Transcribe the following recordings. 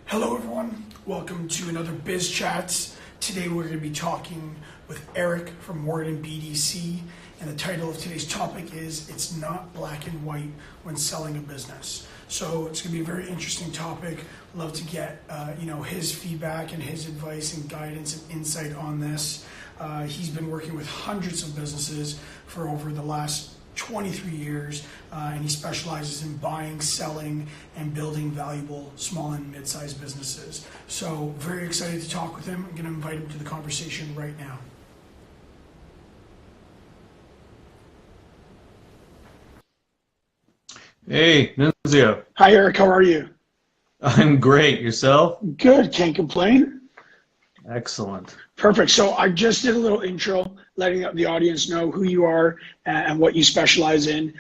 Hello everyone, welcome to another Biz Chats. Today we're going to be talking with Eric from Werdum BD, and the title of today's topic is "It's Not Black and White When Selling a Business." So it's going to be a very interesting topic. Love to get his feedback and his advice and guidance and insight on this. He's been working with hundreds of businesses for over the last 23 years, and he specializes in buying, selling, and building valuable small and mid-sized businesses. So very excited to talk with him. I'm going to invite him to the conversation right now. Hey, Nunzio. Hi Eric, how are you? I'm great. Yourself? Good, can't complain. Excellent. Perfect. So I just did a little intro, letting the audience know who you are and what you specialize in.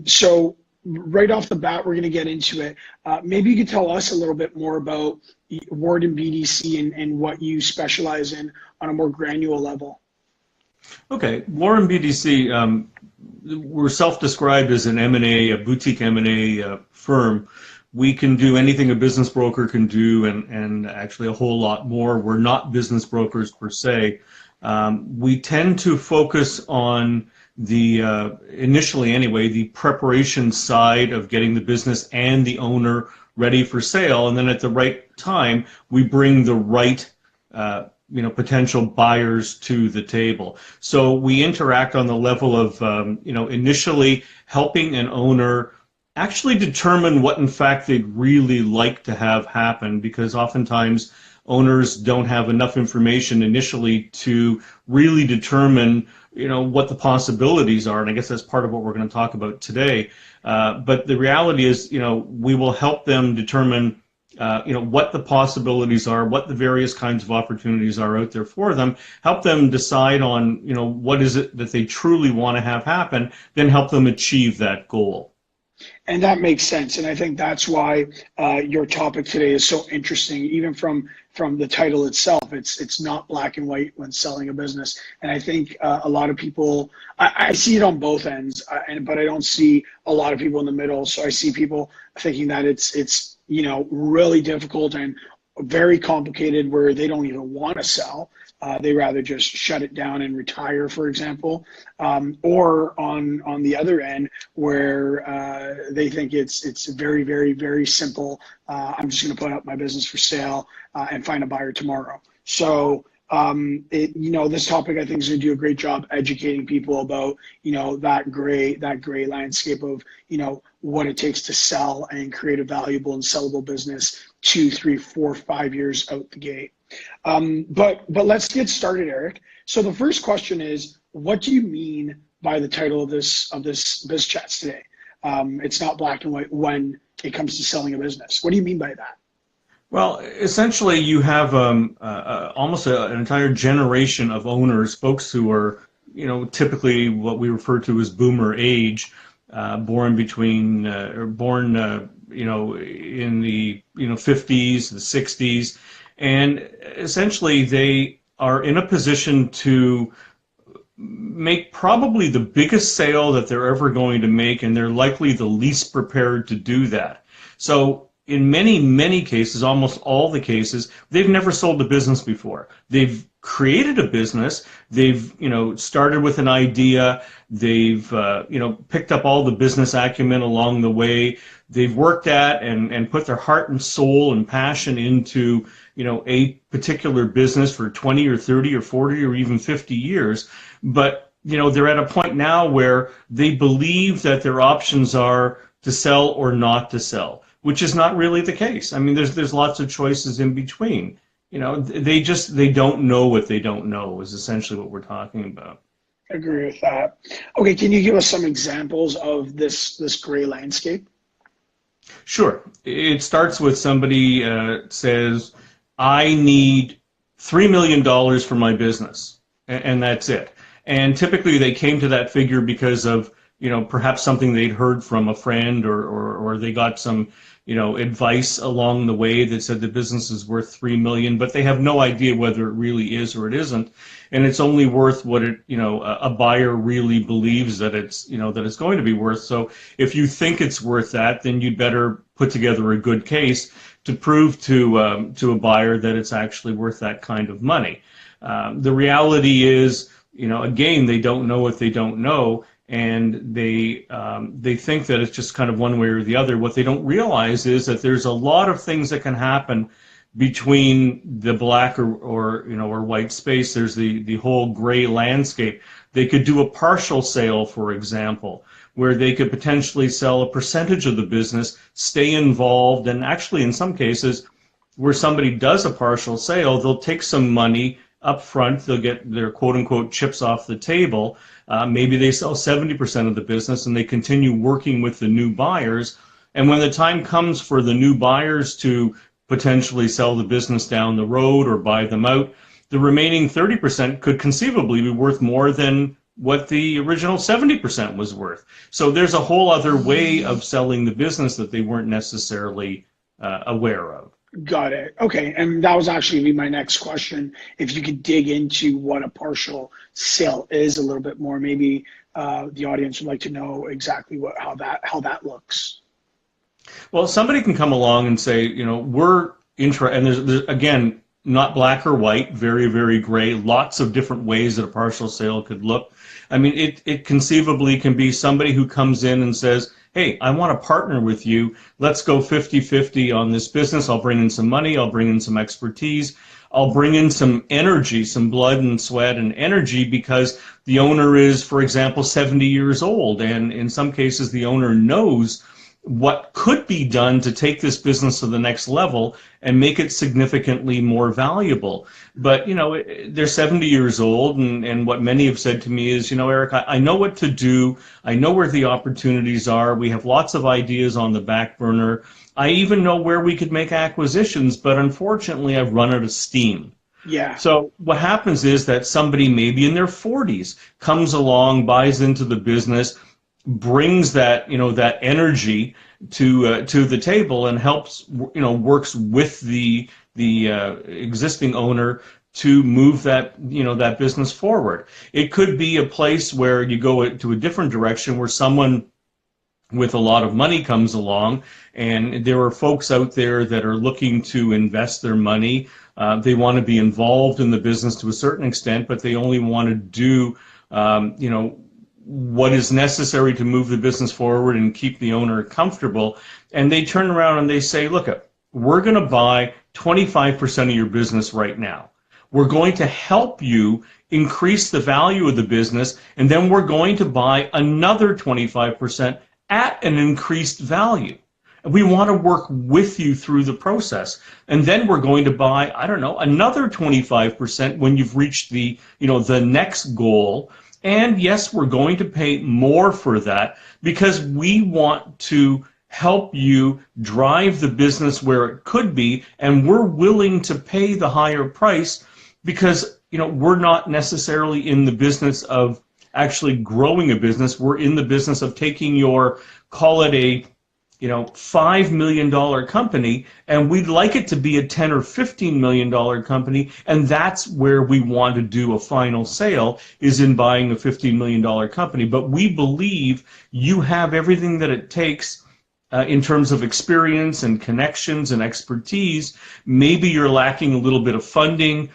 So right off the bat, we're going to get into it. Maybe you could tell us a little bit more about Werdum BD and what you specialize in on a more granular level. Okay, Werdum BD, we're self-described as an M&A, a boutique M&A firm. We can do anything a business broker can do, and actually a whole lot more. We're not business brokers per se. We tend to focus on the, initially anyway, the preparation side of getting the business and the owner ready for sale, and then at the right time, we bring the right potential buyers to the table. So we interact on the level of, initially helping an owner actually determine what in fact they'd really like to have happen, because oftentimes owners don't have enough information initially to really determine what the possibilities are, and I guess that's part of what we're going to talk about today. But the reality is, we will help them determine what the possibilities are, what the various kinds of opportunities are out there for them, help them decide on what is it that they truly want to have happen, then help them achieve that goal. And that makes sense, and I think that's why your topic today is so interesting. Even from the title itself, it's not black and white when selling a business. And I think a lot of people, I see it on both ends, but I don't see a lot of people in the middle. So I see people thinking that it's really difficult and very complicated, where they don't even want to sell. They rather just shut it down and retire, for example, or on the other end, where they think it's very, very, very simple. I'm just going to put up my business for sale and find a buyer tomorrow. So this topic, I think, is going to do a great job educating people about that gray landscape of what it takes to sell and create a valuable and sellable business 2, 3, 4, 5 years out the gate. But let's get started, Eric. So the first question is, what do you mean by the title of this Biz Chats today? It's not black and white when it comes to selling a business. What do you mean by that? Well, essentially, you have almost an entire generation of owners, folks who are, typically what we refer to as boomer age, born between in the 50s, the 60s, and essentially they are in a position to make probably the biggest sale that they're ever going to make, and they're likely the least prepared to do that. So in many, many cases, almost all the cases, they've never sold a business before. They've created a business. They've, started with an idea. They've, picked up all the business acumen along the way. They've worked at and put their heart and soul and passion into, a particular business for 20 or 30 or 40 or even 50 years. But, they're at a point now where they believe that their options are to sell or not to sell, which is not really the case. I mean, there's lots of choices in between. They don't know what they don't know is essentially what we're talking about. I agree with that. Okay, can you give us some examples of this gray landscape? Sure. It starts with somebody says, I need $3 million for my business, and that's it. And typically they came to that figure because of perhaps something they'd heard from a friend, or they got some advice along the way that said the business is worth 3 million, but they have no idea whether it really is or it isn't, and it's only worth what a buyer really believes that it's going to be worth. So if you think it's worth that, then you'd better put together a good case to prove to a buyer that it's actually worth that kind of money. The reality is, again, they don't know what they don't know, and they think that it's just kind of one way or the other. What they don't realize is that there's a lot of things that can happen between the black or white space. There's the whole gray landscape. They could do a partial sale, for example, where they could potentially sell a percentage of the business, stay involved, and actually in some cases where somebody does a partial sale, they'll take some money up front, they'll get their quote-unquote chips off the table. Maybe they sell 70% of the business and they continue working with the new buyers. And when the time comes for the new buyers to potentially sell the business down the road or buy them out, the remaining 30% could conceivably be worth more than what the original 70% was worth. So there's a whole other way of selling the business that they weren't necessarily aware of. Got it. Okay, and that was actually my next question. If you could dig into what a partial sale is a little bit more, maybe the audience would like to know exactly how that looks. Well, somebody can come along and say, we're interested, and there's again, not black or white, very, very gray, lots of different ways that a partial sale could look. I mean, it conceivably can be somebody who comes in and says, hey, I want to partner with you. Let's go 50-50 on this business. I'll bring in some money. I'll bring in some expertise. I'll bring in some energy, some blood and sweat and energy, because the owner is, for example, 70 years old. And in some cases, the owner knows what could be done to take this business to the next level and make it significantly more valuable. But, they're 70 years old, and what many have said to me is, Eric, I know what to do. I know where the opportunities are. We have lots of ideas on the back burner. I even know where we could make acquisitions, but unfortunately, I've run out of steam. Yeah. So what happens is that somebody maybe in their 40s comes along, buys into the business, brings that that energy to the table and helps works with the existing owner to move that that business forward. It could be a place where you go to a different direction, where someone with a lot of money comes along, and there are folks out there that are looking to invest their money. They want to be involved in the business to a certain extent, but they only want to do what is necessary to move the business forward and keep the owner comfortable. And they turn around and they say, look, we're going to buy 25% of your business right now. We're going to help you increase the value of the business, and then we're going to buy another 25% at an increased value. We want to work with you through the process. And then we're going to buy, another 25% when you've reached the next goal. And yes, we're going to pay more for that because we want to help you drive the business where it could be, and we're willing to pay the higher price because we're not necessarily in the business of actually growing a business. We're in the business of taking your, call it a $5 million company, and we'd like it to be a $10 or $15 million company, and that's where we want to do a final sale, is in buying a $15 million company. But we believe you have everything that it takes in terms of experience and connections and expertise. Maybe you're lacking a little bit of funding.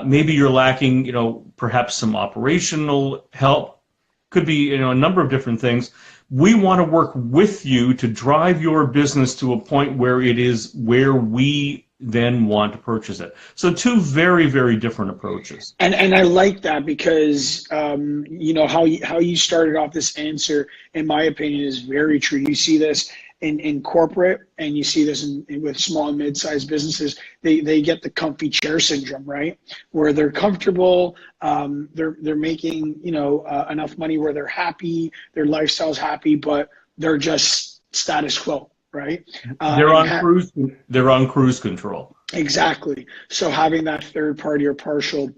Maybe you're lacking, perhaps some operational help. Could be, a number of different things. We want to work with you to drive your business to a point where it is where we then want to purchase it. So two very, very different approaches. And I like that because how you started off this answer, in my opinion, is very true. You see this in corporate, and you see this with small and mid-sized businesses. They get the comfy chair syndrome, right? Where they're comfortable, they're making enough money where they're happy, their lifestyle's happy, but they're just status quo, right? They're on cruise control. Exactly. So having that third party or partial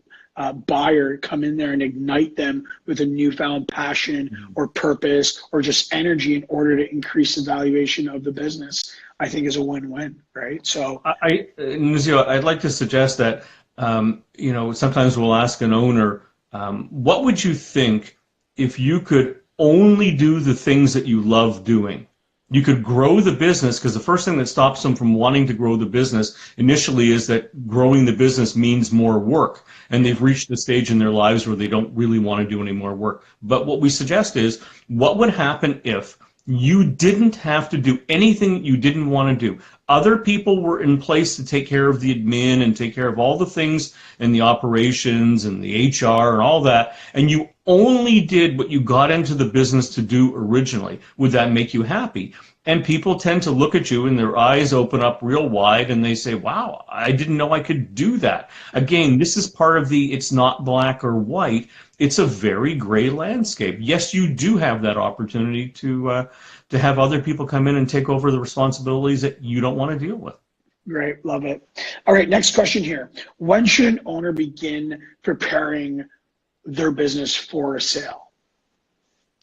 buyer come in there and ignite them with a newfound passion or purpose or just energy in order to increase the valuation of the business. I think is a win-win, right? So Nuzio, I'd like to suggest that, sometimes we'll ask an owner, what would you think if you could only do the things that you love doing? You could grow the business, because the first thing that stops them from wanting to grow the business initially is that growing the business means more work, and they've reached the stage in their lives where they don't really want to do any more work. But what we suggest is, what would happen if you didn't have to do anything you didn't want to do? Other people were in place to take care of the admin and take care of all the things and the operations and the HR and all that, and you only did what you got into the business to do originally. Would that make you happy? And people tend to look at you and their eyes open up real wide and they say, wow, I didn't know I could do that. Again, this is part of the, it's not black or white. It's a very gray landscape. Yes, you do have that opportunity to have other people come in and take over the responsibilities that you don't want to deal with. Great, love it. All right, next question here. When should an owner begin preparing their business for a sale?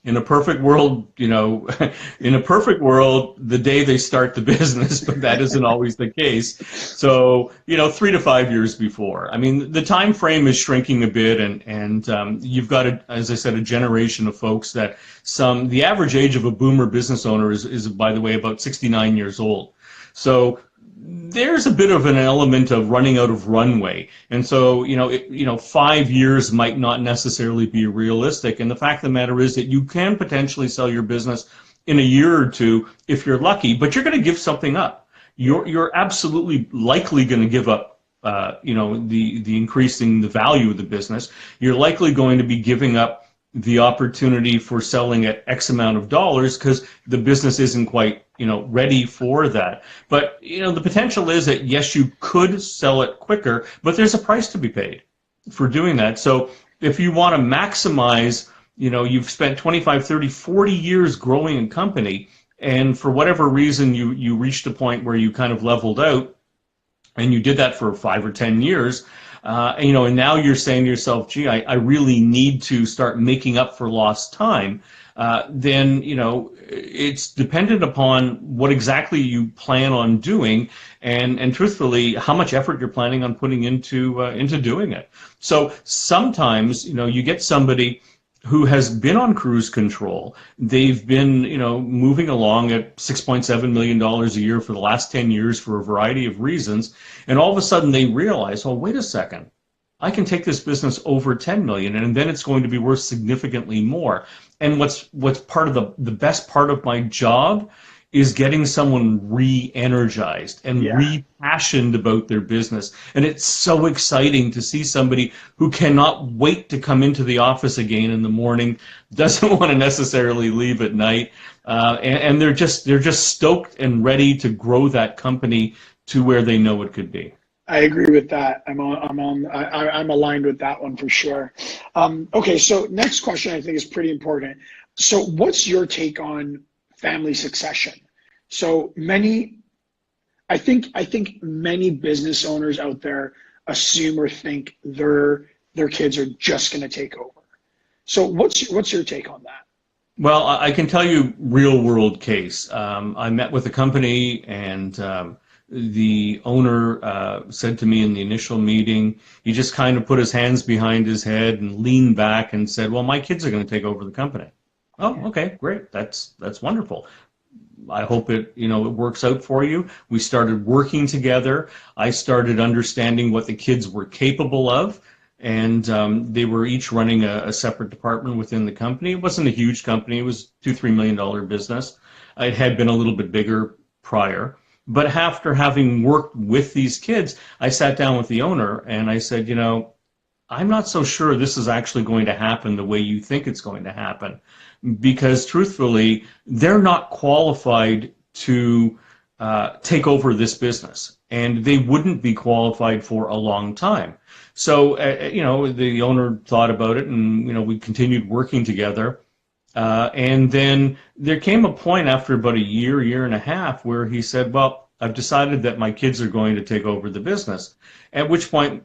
In a perfect world, in a perfect world, the day they start the business, but that isn't always the case. So, 3 to 5 years before. I mean, the time frame is shrinking a bit, and you've got, as I said, a generation of folks that the average age of a boomer business owner is, by the way, about 69 years old. So there's a bit of an element of running out of runway, and so 5 years might not necessarily be realistic. And the fact of the matter is that you can potentially sell your business in a year or two if you're lucky, but you're going to give something up. You're absolutely likely going to give up, the increasing the value of the business. You're likely going to be giving up the opportunity for selling at X amount of dollars because the business isn't quite ready for that. But the potential is that yes, you could sell it quicker, but there's a price to be paid for doing that. So if you want to maximize, you've spent 25, 30, 40 years growing a company, and for whatever reason you reached a point where you kind of leveled out, and you did that for 5 or 10 years, and now you're saying to yourself, gee, I really need to start making up for lost time, then, it's dependent upon what exactly you plan on doing, and truthfully, how much effort you're planning on putting into doing it. So sometimes, you get somebody who has been on cruise control. They've been, moving along at $6.7 million a year for the last 10 years for a variety of reasons. And all of a sudden they realize, oh, wait a second, I can take this business over 10 million and then it's going to be worth significantly more. And what's part of the best part of my job is getting someone re-energized and re-passioned about their business. And it's so exciting to see somebody who cannot wait to come into the office again in the morning, doesn't want to necessarily leave at night, and they're just stoked and ready to grow that company to where they know it could be. I agree with that. I'm aligned with that one for sure. Okay, so next question I think is pretty important. So what's your take on family succession? So I think many business owners out there assume or think their kids are just going to take over. So what's your take on that? Well, I can tell you real world case. I met with a company, and the owner said to me in the initial meeting, he just kind of put his hands behind his head and leaned back and said, well, my kids are going to take over the company. Oh, okay, great. That's wonderful. I hope it works out for you. We started working together. I started understanding what the kids were capable of, and they were each running a separate department within the company. It wasn't a huge company. It was $2-3 million business. It had been a little bit bigger prior. But after having worked with these kids, I sat down with the owner and I said, I'm not so sure this is actually going to happen the way you think it's going to happen, because truthfully, they're not qualified to take over this business, and they wouldn't be qualified for a long time. So, the owner thought about it, and, we continued working together. And then there came a point after about a year and a half where he said, well, I've decided that my kids are going to take over the business. At which point,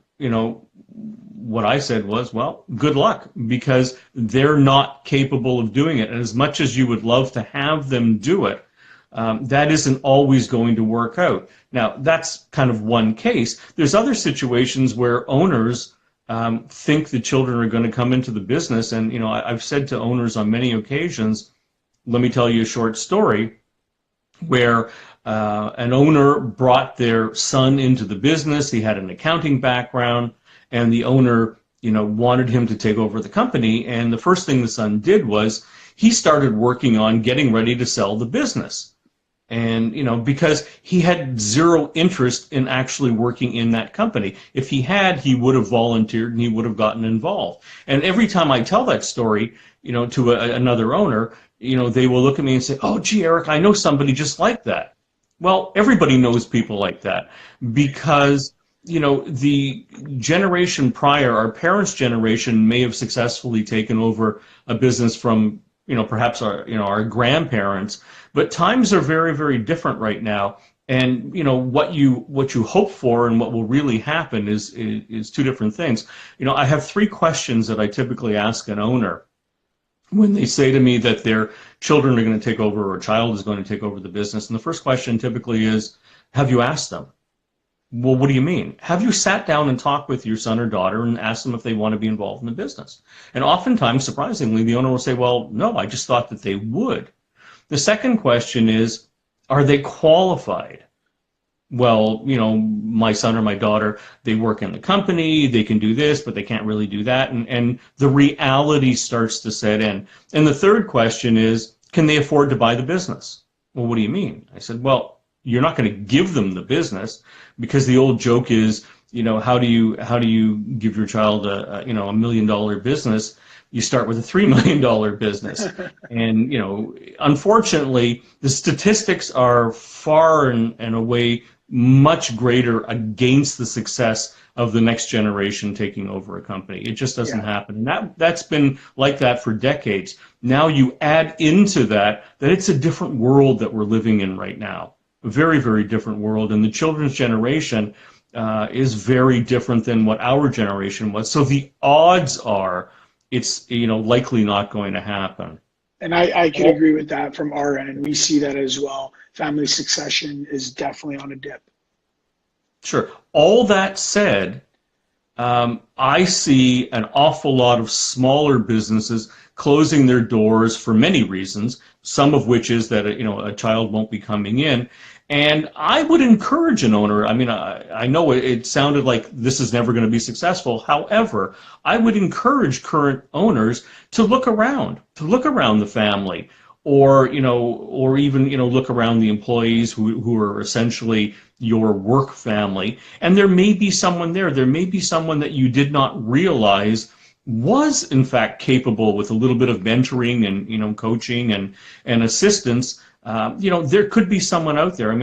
what I said was, well, good luck, because they're not capable of doing it. And as much as you would love to have them do it, that isn't always going to work out. Now, that's kind of one case. There's other situations where owners think the children are going to come into the business, and I've said to owners on many occasions, let me tell you a short story where an owner brought their son into the business. He had an accounting background, and the owner, wanted him to take over the company. And the first thing the son did was he started working on getting ready to sell the business. And, because he had zero interest in actually working in that company. If he had, he would have volunteered and he would have gotten involved. And every time I tell that story, to another owner, they will look at me and say, oh, gee, Eric, I know somebody just like that. Well, everybody knows people like that because, the generation prior, our parents' generation may have successfully taken over a business from, perhaps our grandparents, but times are very, very different right now. And, what you hope for and what will really happen is two different things. I have three questions that I typically ask an owner when they say to me that their children are going to take over or a child is going to take over the business. And the first question typically is, have you asked them? Well, what do you mean? Have you sat down and talked with your son or daughter and asked them if they want to be involved in the business? And oftentimes, surprisingly, the owner will say, well, no, I just thought that they would. The second question is, are they qualified? Well, my son or my daughter, they work in the company, they can do this, but they can't really do that. And the reality starts to set in. And the third question is, can they afford to buy the business? Well, what do you mean? I said, well, you're not going to give them the business because the old joke is, how do you give your child a $1 million business? You start with a $3 million business. And, unfortunately, the statistics are far and away much greater against the success of the next generation taking over a company. It just doesn't happen. And that's been like that for decades. Now you add into that it's a different world that we're living in right now. A very, very different world. And the children's generation is very different than what our generation was. So the odds are it's likely not going to happen. And I can agree with that from our end. We see that as well. Family succession is definitely on a dip. Sure. All that said, I see an awful lot of smaller businesses closing their doors for many reasons, some of which is that a child won't be coming in. And I would encourage an owner, I know it sounded like this is never going to be successful. However, I would encourage current owners to look around the family, or even look around the employees who are essentially your work family. And there may be someone there. There may be someone that you did not realize was in fact capable with a little bit of mentoring and coaching and assistance. There could be someone out there.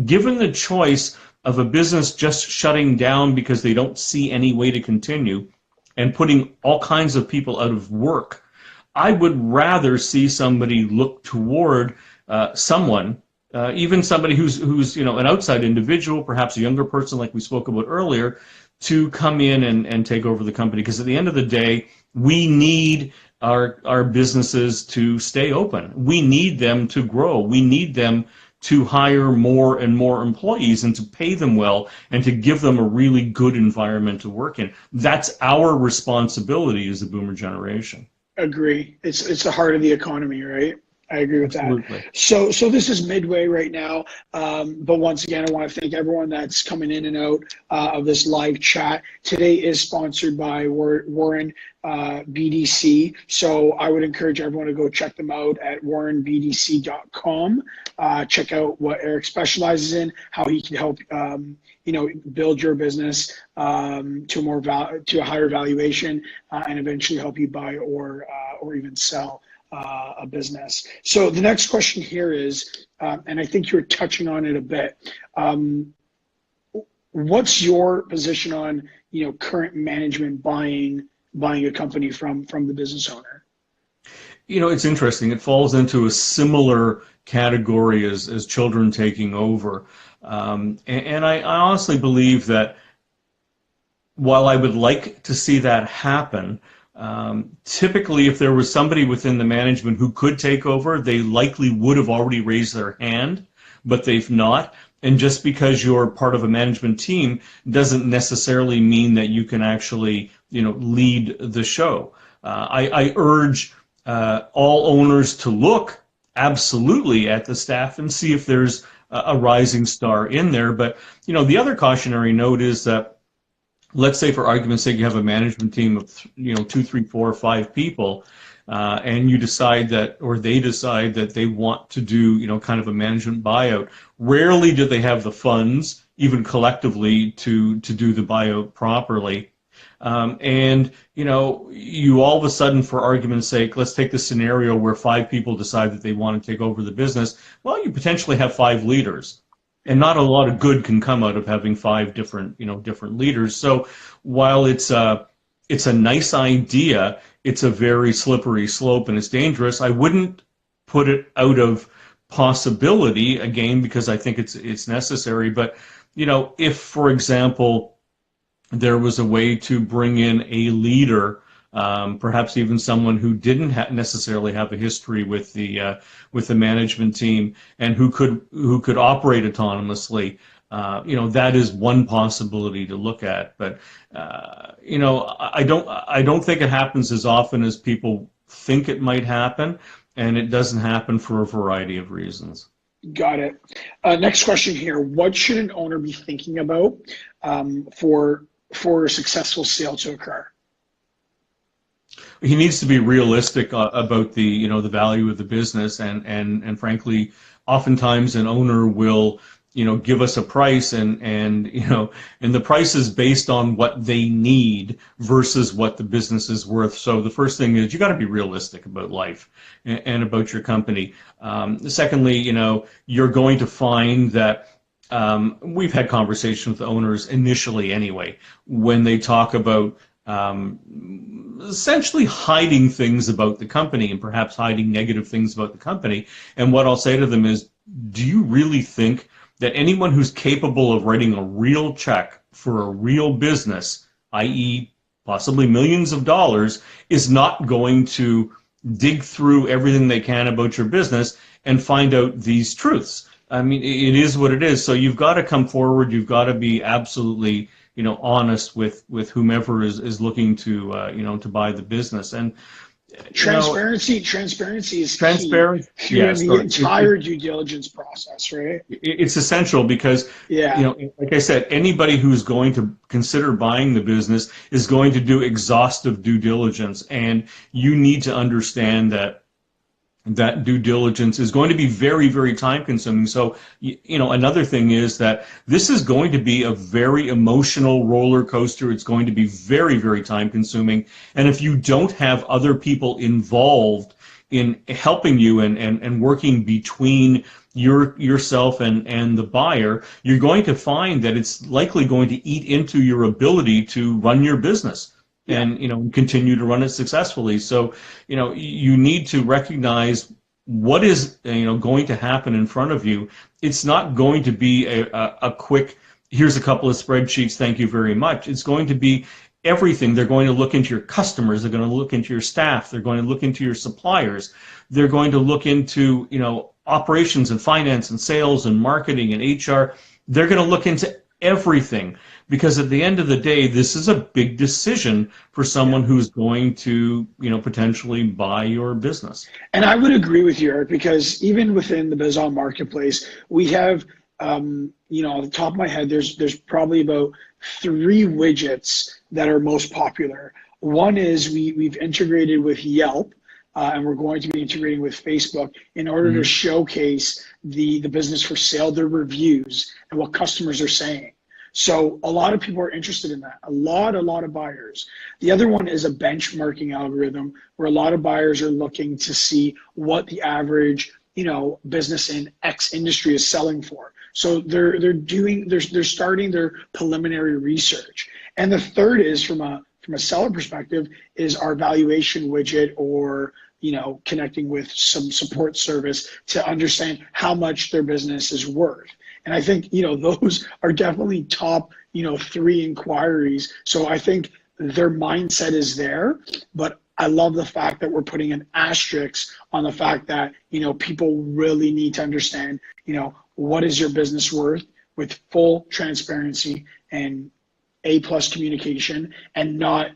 Given the choice of a business just shutting down because they don't see any way to continue and putting all kinds of people out of work, I would rather see somebody look toward someone, even somebody who's an outside individual, perhaps a younger person like we spoke about earlier, to come in and take over the company. Because at the end of the day, we need our businesses to stay open. We need them to grow. We need them to hire more and more employees and to pay them well and to give them a really good environment to work in. That's our responsibility as the boomer generation. Agree. It's the heart of the economy, right? I agree with Absolutely. that. So this is midway right now, but once again, I want to thank everyone that's coming in and out of this live chat. Today is sponsored by Werdum BDC, so I would encourage everyone to go check them out at werdumBDC.com. Check out what Eric specializes in, how he can help build your business to a higher valuation, and eventually help you buy or even sell a business. So the next question here is, and I think you're touching on it a bit. What's your position on current management buying a company from the business owner? It's interesting. It falls into a similar category as children taking over, and I honestly believe that while I would like to see that happen, Typically, if there was somebody within the management who could take over, they likely would have already raised their hand, but they've not. And just because you're part of a management team doesn't necessarily mean that you can actually, lead the show. I urge all owners to look absolutely at the staff and see if there's a rising star in there. But, the other cautionary note is that, let's say for argument's sake you have a management team of 2, 3, 4, 5 people, and you decide that, or they decide that they want to do kind of a management buyout. Rarely do they have the funds, even collectively, to do the buyout properly. And you all of a sudden, for argument's sake, let's take the scenario where 5 people decide that they want to take over the business. Well, you potentially have 5 leaders. And not a lot of good can come out of having 5 different leaders. So while it's a nice idea, it's a very slippery slope and it's dangerous. I wouldn't put it out of possibility, again, because I think it's necessary. But if, for example, there was a way to bring in a leader, perhaps even someone who didn't necessarily have a history with the management team and who could operate autonomously, that is one possibility to look at. But I don't think it happens as often as people think it might happen, and it doesn't happen for a variety of reasons. Got it. Next question here: what should an owner be thinking about for a successful sale to occur? He needs to be realistic about the the value of the business, and frankly, oftentimes an owner will give us a price, and the price is based on what they need versus what the business is worth. So the first thing is you got to be realistic about life and about your company. Secondly, you're going to find that we've had conversations with owners initially anyway when they talk about essentially hiding things about the company and perhaps hiding negative things about the company. And what I'll say to them is, do you really think that anyone who's capable of writing a real check for a real business, i.e. possibly millions of dollars, is not going to dig through everything they can about your business and find out these truths? I mean, it is what it is. So you've got to come forward. You've got to be absolutely honest with whomever is looking to to buy the business. And transparency is transparent key in the entire due diligence process, right? It's essential because like I said, anybody who's going to consider buying the business is going to do exhaustive due diligence, and you need to understand that due diligence is going to be very, very time consuming. So, another thing is that this is going to be a very emotional roller coaster. It's going to be very, very time consuming. And if you don't have other people involved in helping you and working between yourself and the buyer, you're going to find that it's likely going to eat into your ability to run your business and continue to run it successfully. So you need to recognize what is going to happen in front of you. It's not going to be a quick, here's a couple of spreadsheets, thank you very much. It's going to be everything. They're going to look into your customers, they're going to look into your staff, they're going to look into your suppliers, they're going to look into operations and finance and sales and marketing and HR. They're going to look into everything, because at the end of the day, this is a big decision for someone who's going to, potentially buy your business. And I would agree with you, Eric, because even within the Bazaar Marketplace, we have, on the top of my head, there's probably about 3 widgets that are most popular. One is we've integrated with Yelp, and we're going to be integrating with Facebook in order to showcase the business for sale, their reviews, and what customers are saying. So a lot of people are interested in that, a lot of buyers. The other one is a benchmarking algorithm where a lot of buyers are looking to see what the average, business in X industry is selling for. So they're starting their preliminary research. And the third is from a seller perspective is our valuation widget, or connecting with some support service to understand how much their business is worth. And I think, those are definitely top, 3 inquiries. So I think their mindset is there, but I love the fact that we're putting an asterisk on the fact that, people really need to understand, what is your business worth with full transparency and A+ communication, and not,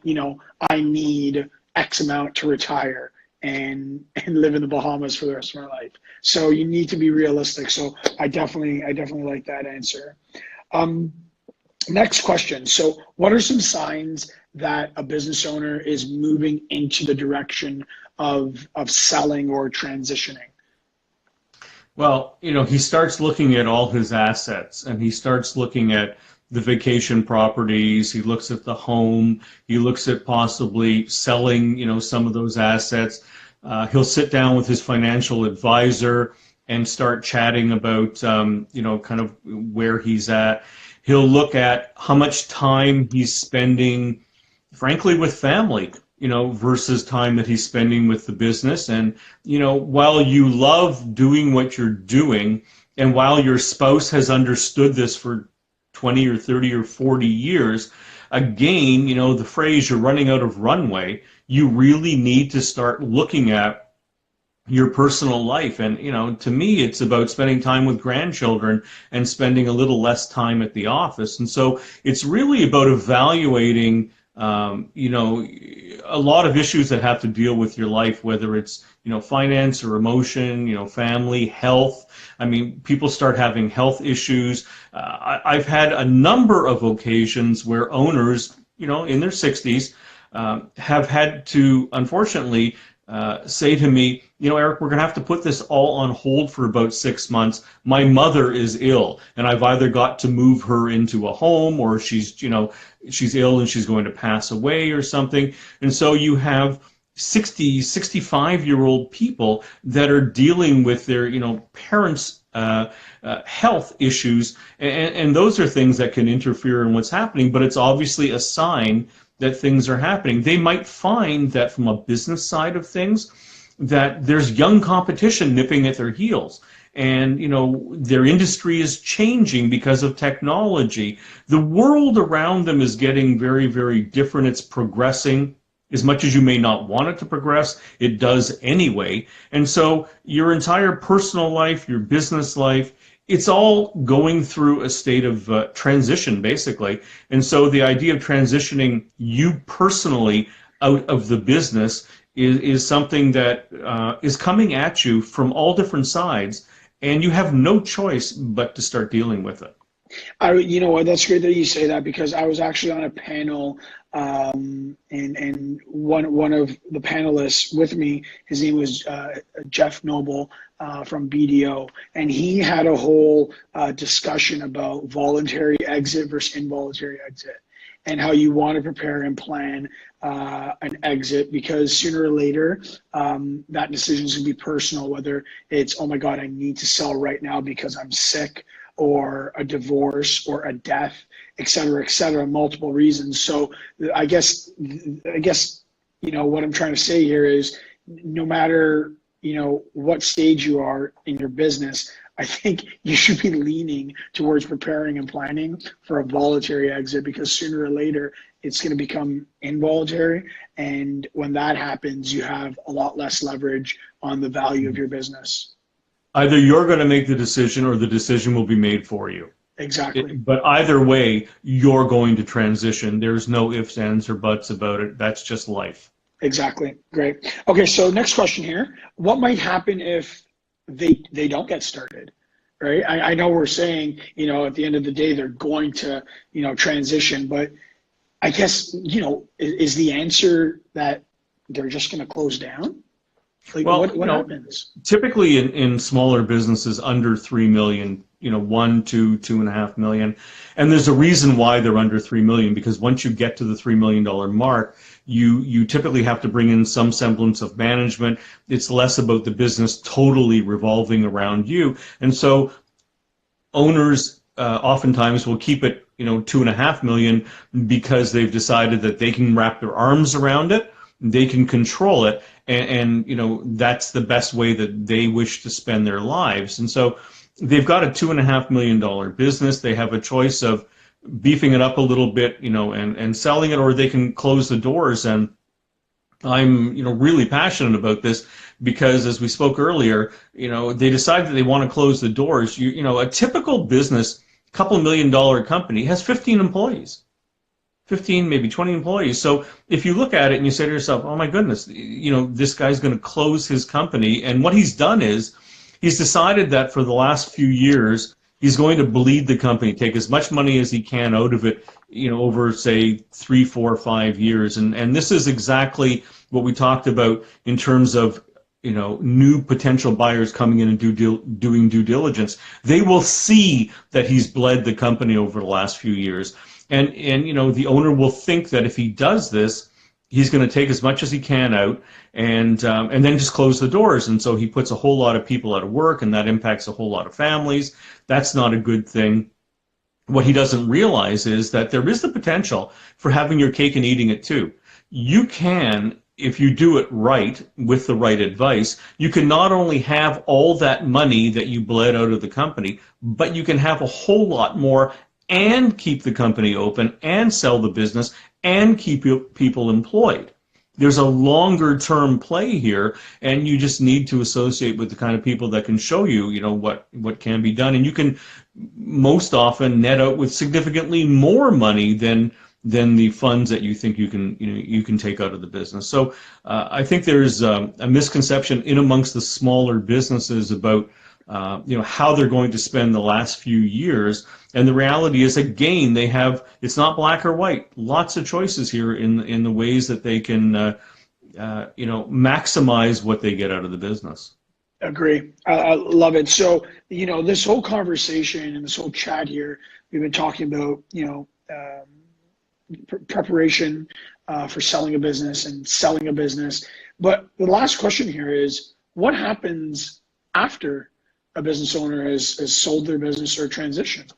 I need X amount to retire and live in the Bahamas for the rest of my life. So you need to be realistic. So I definitely like that answer. Next question. So what are some signs that a business owner is moving into the direction of selling or transitioning? Well, he starts looking at all his assets, and he starts looking at the vacation properties. He looks at the home. He looks at possibly selling, some of those assets. He'll sit down with his financial advisor and start chatting about, kind of where he's at. He'll look at how much time he's spending, frankly, with family, versus time that he's spending with the business. And, while you love doing what you're doing, and while your spouse has understood this for 20 or 30 or 40 years, again, the phrase "you're running out of runway," you really need to start looking at your personal life. And, to me, it's about spending time with grandchildren and spending a little less time at the office. And so it's really about evaluating, a lot of issues that have to deal with your life, whether it's, finance or emotion, family, health. I mean, people start having health issues. I've had a number of occasions where owners, in their 60s, have had to, unfortunately, say to me, Eric, we're going to have to put this all on hold for about 6 months. My mother is ill, and I've either got to move her into a home, or she's ill and she's going to pass away or something. And so you have 60, 65-year-old people that are dealing with their, parents' health issues, and those are things that can interfere in what's happening, but it's obviously a sign that things are happening. They might find that from a business side of things, that there's young competition nipping at their heels. And, their industry is changing because of technology. The world around them is getting very, very different. It's progressing. As much as you may not want it to progress, it does anyway. And so your entire personal life, your business life, it's all going through a state of transition, basically. And so the idea of transitioning you personally out of the business is something that is coming at you from all different sides, and you have no choice but to start dealing with it. You know what? That's great that you say that, because I was actually on a panel, and one of the panelists with me, his name was Jeff Noble from BDO, and he had a whole discussion about voluntary exit versus involuntary exit, and how you want to prepare and plan an exit, because sooner or later that decision is going to be personal, whether it's, oh my God, I need to sell right now because I'm sick, or a divorce, or a death, et cetera, multiple reasons. So I guess, what I'm trying to say here is, no matter, what stage you are in your business, I think you should be leaning towards preparing and planning for a voluntary exit, because sooner or later it's going to become involuntary. And when that happens, you have a lot less leverage on the value of your business. Either you're going to make the decision, or the decision will be made for you. Exactly. But either way, you're going to transition. There's no ifs, ands, or buts about it. That's just life. Exactly. Great. Okay, so next question here. What might happen if they don't get started? Right? I know we're saying, at the end of the day, they're going to, transition, but I guess, is the answer that they're just going to close down? Like, well, what happens? Typically in smaller businesses under 3 million, 1, 2, 2.5 million. And there's a reason why they're under 3 million, because once you get to the $3 million mark, you typically have to bring in some semblance of management. It's less about the business totally revolving around you. And so owners oftentimes will keep it, 2.5 million, because they've decided that they can wrap their arms around it, they can control it, and that's the best way that they wish to spend their lives. And so they've got a $2.5 million business. They have a choice of beefing it up a little bit, and selling it, or they can close the doors. And I'm, really passionate about this because, as we spoke earlier, they decide that they want to close the doors. A typical business, couple $1 million company, has 15 employees. 15, maybe 20 employees. So if you look at it and you say to yourself, oh my goodness, this guy's going to close his company. And what he's done is he's decided that for the last few years, he's going to bleed the company, take as much money as he can out of it, over, say, 3, 4, 5 years. And this is exactly what we talked about in terms of, new potential buyers coming in and doing due diligence. They will see that he's bled the company over the last few years. And the owner will think that if he does this, he's going to take as much as he can out and then just close the doors. And so he puts a whole lot of people out of work, and that impacts a whole lot of families. That's not a good thing. What he doesn't realize is that there is the potential for having your cake and eating it too. You can, if you do it right with the right advice, you can not only have all that money that you bled out of the company, but you can have a whole lot more and keep the company open and sell the business and keep people employed. There's a longer term play here, and you just need to associate with the kind of people that can show you, what can be done. And you can most often net out with significantly more money than the funds that you think you can take out of the business. So I think there's a misconception in amongst the smaller businesses about how they're going to spend the last few years. And the reality is, again, it's not black or white. Lots of choices here in the ways that they can, maximize what they get out of the business. Agree. I love it. So, this whole conversation and this whole chat here, we've been talking about, preparation for selling a business and selling a business. But the last question here is, what happens after a business owner has sold their business or transitioned?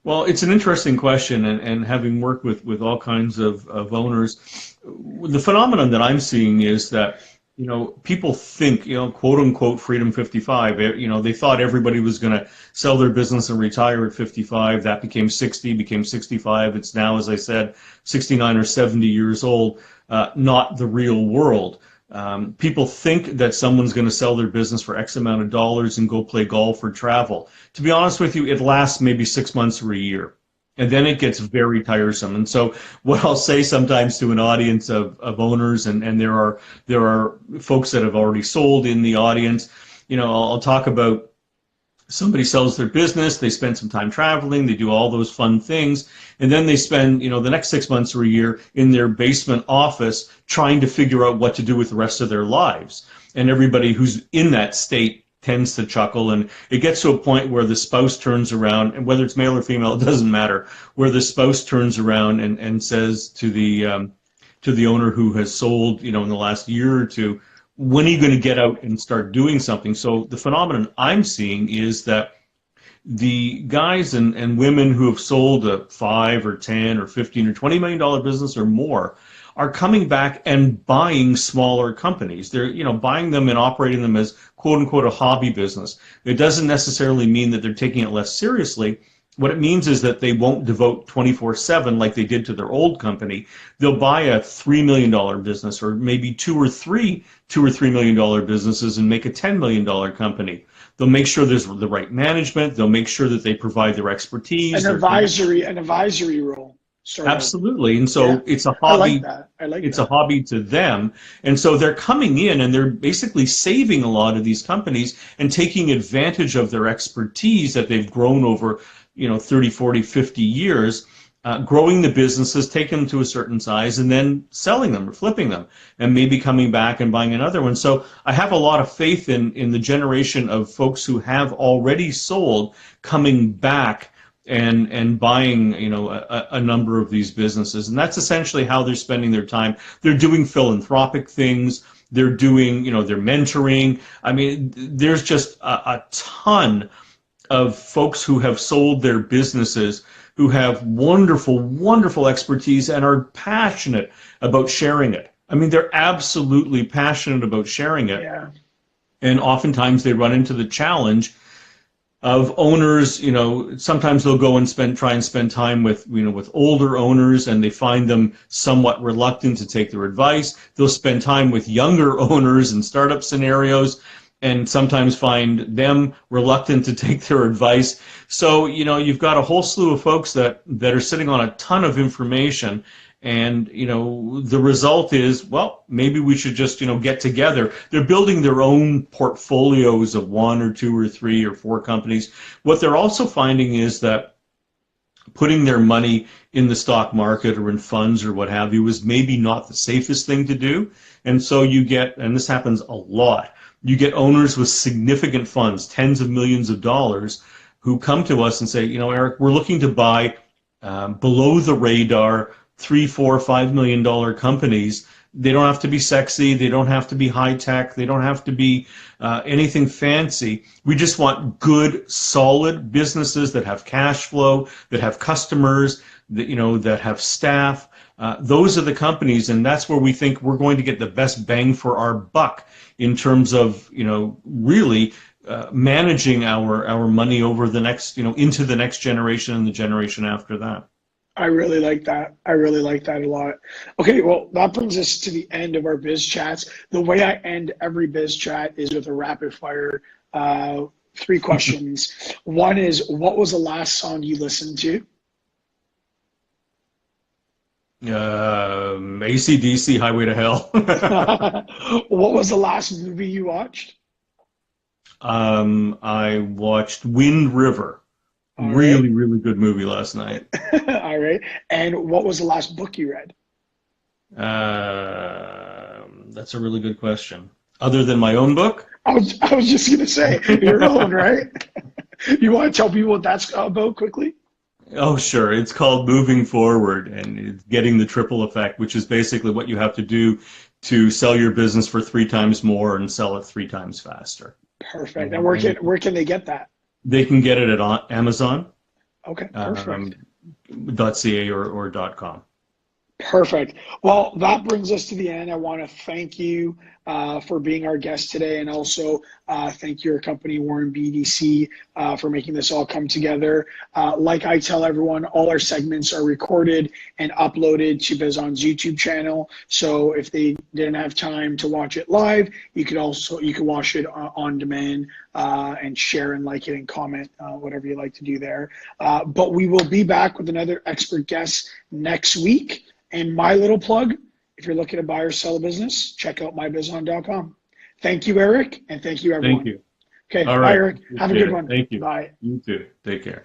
Well, it's an interesting question, and having worked with all kinds of owners, the phenomenon that I'm seeing is that, people think, quote unquote, Freedom 55, they thought everybody was going to sell their business and retire at 55. That became 60, became 65. It's now, as I said, 69 or 70 years old, not the real world. People think that someone's going to sell their business for X amount of dollars and go play golf or travel. To be honest with you, it lasts maybe 6 months or a year, and then it gets very tiresome. And so what I'll say sometimes to an audience of owners, and there are folks that have already sold in the audience, I'll talk about somebody sells their business, they spend some time traveling, they do all those fun things, and then they spend, the next 6 months or a year in their basement office trying to figure out what to do with the rest of their lives. And everybody who's in that state tends to chuckle, and it gets to a point where the spouse turns around, and whether it's male or female, it doesn't matter, where the spouse turns around and says to the owner who has sold, in the last year or two, when are you going to get out and start doing something? So the phenomenon I'm seeing is that the guys and women who have sold a $5 or $10 or $15 or $20 million business or more are coming back and buying smaller companies. They're buying them and operating them as quote unquote a hobby business. It doesn't necessarily mean that they're taking it less seriously. What it means is that they won't devote 24/7 like they did to their old company. They'll buy a $3 million business, or maybe two or three $3 million businesses, and make a $10 million company. They'll make sure there's the right management. They'll make sure that they provide their expertise. An advisory role. Absolutely. And so it's a hobby. I like it's that. a hobby to them. And so they're coming in and they're basically saving a lot of these companies and taking advantage of their expertise that they've grown over 30, 40, 50 years, growing the businesses, taking them to a certain size, and then selling them or flipping them, and maybe coming back and buying another one. So I have a lot of faith in the generation of folks who have already sold coming back and buying a number of these businesses. And that's essentially how they're spending their time. They're doing philanthropic things. They're doing, they're mentoring. I mean, there's just a ton of folks who have sold their businesses who have wonderful, wonderful expertise and are passionate about sharing it. I mean, they're absolutely passionate about sharing it. Yeah. And oftentimes they run into the challenge of owners. You know, sometimes they'll go and try and spend time with, you know, with older owners, and they find them somewhat reluctant to take their advice. They'll spend time with younger owners in startup scenarios, and sometimes find them reluctant to take their advice. So, you know, you've got a whole slew of folks that are sitting on a ton of information. And, you know, the result is, well, maybe we should just, you know, get together. They're building their own portfolios of 1 or 2 or 3 or 4 companies. What they're also finding is that putting their money in the stock market or in funds or what have you is maybe not the safest thing to do. And so you get, and this happens a lot, you get owners with significant funds, tens of millions of dollars, who come to us and say, you know, Eric, we're looking to buy below the radar $3, $4, $5 million companies. They don't have to be sexy. They don't have to be high tech. They don't have to be anything fancy. We just want good, solid businesses that have cash flow, that have customers, that, you know, that have staff. Those are the companies, and that's where we think we're going to get the best bang for our buck in terms of, you know, really managing our money over the next, you know, into the next generation and the generation after that. I really like that. I really like that a lot. Okay, well, that brings us to the end of our biz chats. The way I end every biz chat is with a rapid fire 3 questions. One is, what was the last song you listened to? AC/DC, Highway to Hell. What was the last movie you watched? I watched Wind River. All really, right. really good movie last night. All right. And what was the last book you read? That's a really good question. Other than my own book? I was just going to say, your own, right? You want to tell people what that's about quickly? Oh, sure. It's called Moving Forward, and it's getting the triple effect, which is basically what you have to do to sell your business for 3 times more and sell it 3 times faster. Perfect. And where can they get that? They can get it at Amazon. Okay, perfect. .ca or .com. Perfect. Well, that brings us to the end. I want to thank you for being our guest today, and also thank your company, Werdum BD, for making this all come together. Like I tell everyone, all our segments are recorded and uploaded to Bizon's YouTube channel. So if they didn't have time to watch it live, you could watch it on demand and share and like it and comment, whatever you like to do there. But we will be back with another expert guest next week. And my little plug, if you're looking to buy or sell a business, check out mybizon.com. Thank you, Eric, and thank you, everyone. Thank you. Okay, all bye, right. Eric. Have a good one. Thank you. Bye. You too. Take care.